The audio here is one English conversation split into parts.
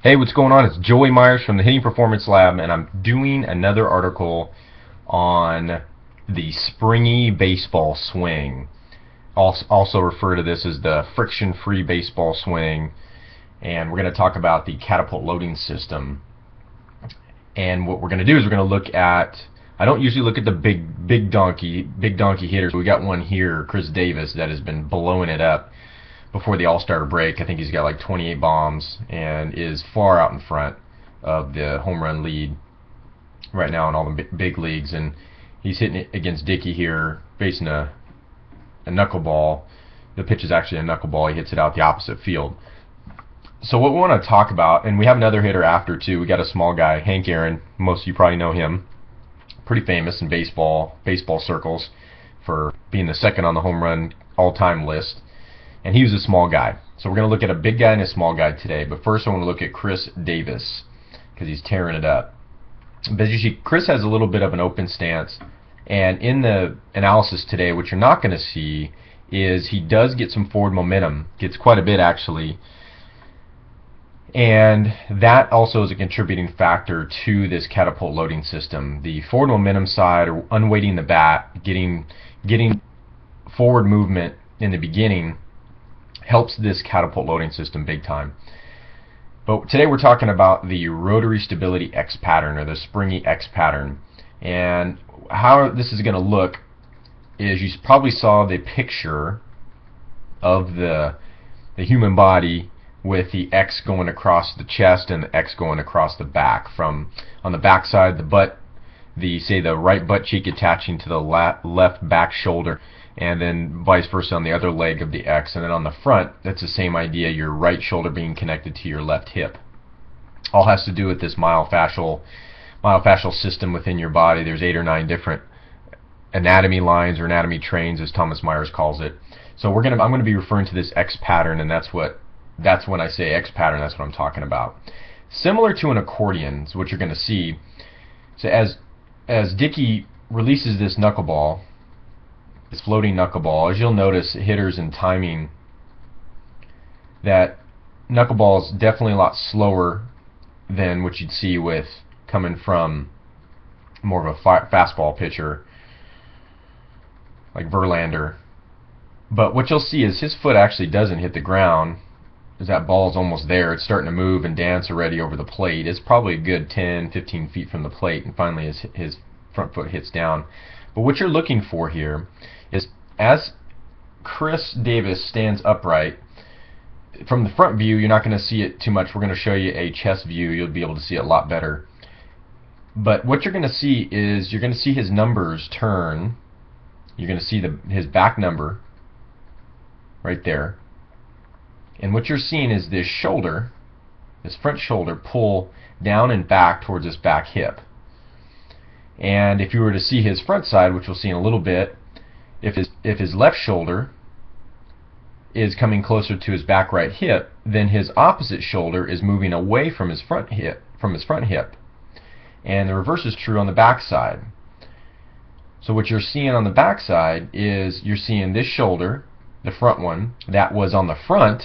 Hey, what's going on? It's Joey Myers from the Hitting Performance Lab, and I'm doing another article on the springy baseball swing. Also refer to this as the friction-free baseball swing, and we're going to talk about the Catapult loading system. And what we're going to do is we're going to look at, I don't usually look at the big donkey hitters. We got one here, Chris Davis, that has been blowing it up before the All-Star break. I think he's got like 28 bombs and is far out in front of the home run lead right now in all the big leagues. And he's hitting it against Dickey here, facing a knuckleball. The pitch is actually a knuckleball. He hits it out the opposite field. So what we want to talk about, and we have another hitter after too. We got a small guy, Hank Aaron. Most of you probably know him. Pretty famous in baseball circles for being the second on the home run all-time list. And he was a small guy. So we're going to look at a big guy and a small guy today. But first I want to look at Chris Davis because he's tearing it up. But as you see, Chris has a little bit of an open stance. And in the analysis today, what you're not going to see is he does get some forward momentum. Gets quite a bit actually. And that also is a contributing factor to this Catapult loading system. The forward momentum side, or unweighting the bat, getting forward movement in the beginning, helps this Catapult loading system big time. But today we're talking about the Rotary Stability X pattern, or the springy X pattern. And how this is going to look is, you probably saw the picture of the human body with the X going across the chest and the X going across the back. From on the back side, the butt, say the right butt cheek attaching to the left back shoulder, and then vice versa on the other leg of the X. And then on the front, that's the same idea, your right shoulder being connected to your left hip. All has to do with this myofascial system within your body. There's 8 or 9 different anatomy lines, or anatomy trains as Thomas Myers calls it. So I'm going to be referring to this X pattern, and that's when I say X pattern, that's what I'm talking about. Similar to an accordion is what you're going to see. So as Dickey releases this knuckleball, this floating knuckleball, as you'll notice, hitters and timing, that knuckleball is definitely a lot slower than what you'd see with coming from more of a fastball pitcher like Verlander. But what you'll see is his foot actually doesn't hit the ground, as that ball is almost there. It's starting to move and dance already over the plate. It's probably a good 10, 15 feet from the plate, and finally his front foot hits down. But what you're looking for here is, as Chris Davis stands upright, from the front view you're not going to see it too much. We're going to show you a chest view. You'll be able to see it a lot better. But what you're going to see is, you're going to see his numbers turn. You're going to see his back number right there. And what you're seeing is this shoulder, this front shoulder, pull down and back towards his back hip. And if you were to see his front side, which we'll see in a little bit, if his left shoulder is coming closer to his back right hip, then his opposite shoulder is moving away from his front hip. And the reverse is true on the back side. So what you're seeing on the back side is, you're seeing this shoulder, the front one, that was on the front.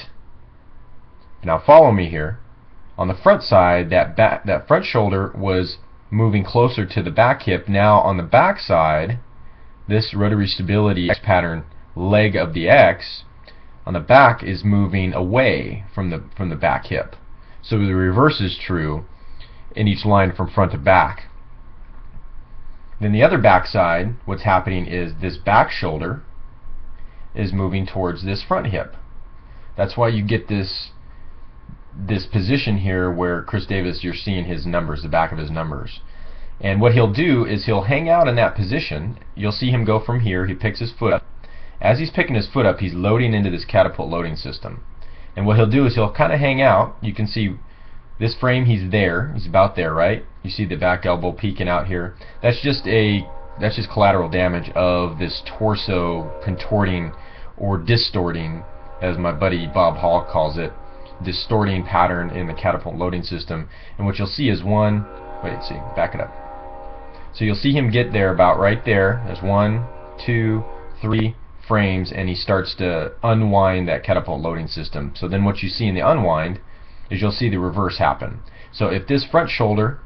Now follow me here. On the front side, that front shoulder was moving closer to the back hip. Now on the back side, this Rotary Stability X pattern leg of the X on the back is moving away from the back hip. So the reverse is true in each line from front to back. Then the other back side, what's happening is this back shoulder is moving towards this front hip. That's why you get this position here where Chris Davis, you're seeing his numbers, the back of his numbers. And what he'll do is he'll hang out in that position. You'll see him go from here. He picks his foot up. As he's picking his foot up, he's loading into this Catapult loading system. And what he'll do is he'll kind of hang out. You can see this frame, he's there. He's about there, right? You see the back elbow peeking out here. That's just collateral damage of this torso contorting, or distorting, as my buddy Bob Hall calls it, distorting pattern in the Catapult loading system. And what you'll see is back it up. So you'll see him get there, about right there. There's 1, 2, 3 frames, and he starts to unwind that Catapult loading system. So then what you see in the unwind is you'll see the reverse happen. So if this front shoulder,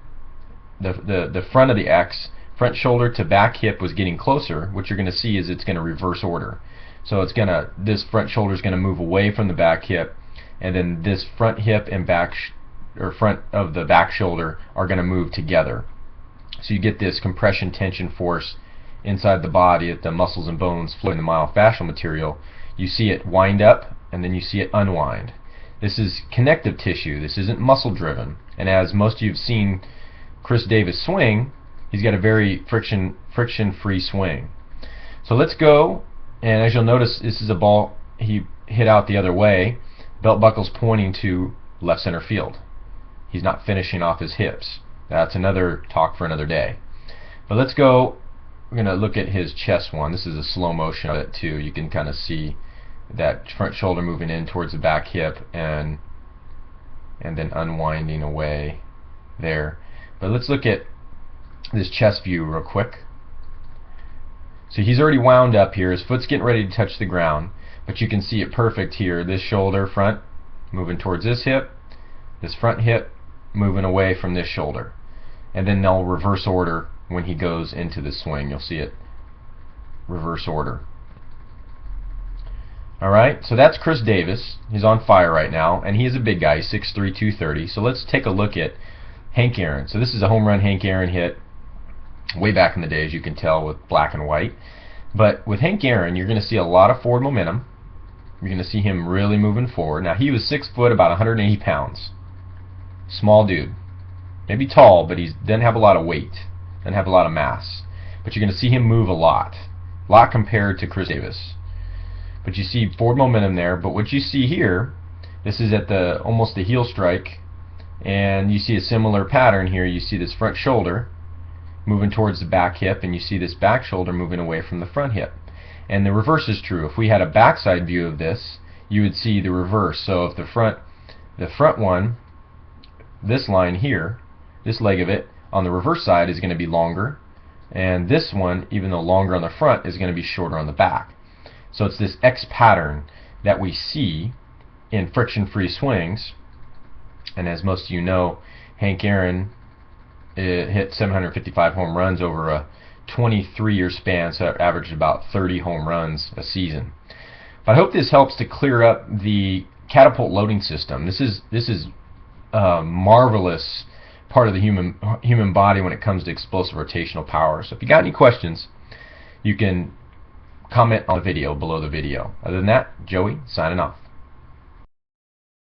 the front of the X, front shoulder to back hip was getting closer, what you're going to see is it's going to reverse order. So it's gonna, this front shoulder is going to move away from the back hip, and then this front hip and back or front of the back shoulder are going to move together. So you get this compression tension force inside the body at the muscles and bones flowing the myofascial material. You see it wind up and then you see it unwind. This is connective tissue. This isn't muscle driven. And as most of you have seen Chris Davis swing, he's got a very friction-free swing. So let's go, and as you'll notice, this is a ball he hit out the other way. Belt buckle's pointing to left center field. He's not finishing off his hips. That's another talk for another day. But let's go. We're going to look at his chest one. This is a slow motion of it too. You can kind of see that front shoulder moving in towards the back hip and then unwinding away there. But let's look at this chest view real quick. So he's already wound up here. His foot's getting ready to touch the ground, but you can see it perfect here. This shoulder front moving towards this hip, this front hip moving away from this shoulder, and then they'll reverse order when he goes into the swing. You'll see it reverse order. Alright, so that's Chris Davis. He's on fire right now, and he is a big guy. He's 6'3", 230. So let's take a look at Hank Aaron. So this is a home run Hank Aaron hit way back in the day, as you can tell, with black and white. But with Hank Aaron, you're going to see a lot of forward momentum. You're going to see him really moving forward. Now, he was 6 foot, about 180 pounds. Small dude. Maybe tall, but he doesn't have a lot of weight. Doesn't have a lot of mass. But you're going to see him move a lot. A lot compared to Chris Davis. But you see forward momentum there. But what you see here, this is at the almost the heel strike, and you see a similar pattern here. You see this front shoulder moving towards the back hip, and you see this back shoulder moving away from the front hip. And the reverse is true. If we had a backside view of this, you would see the reverse. So if the front one, this line here, this leg of it on the reverse side is going to be longer, and this one, even though longer on the front, is going to be shorter on the back. So it's this X pattern that we see in friction-free swings. And as most of you know, Hank Aaron hit 755 home runs over a 23-year span, so it averaged about 30 home runs a season. But I hope this helps to clear up the Catapult loading system. This is a marvelous part of the human body when it comes to explosive rotational power. So if you got any questions, you can comment on the video below the video. Other than that, Joey signing off.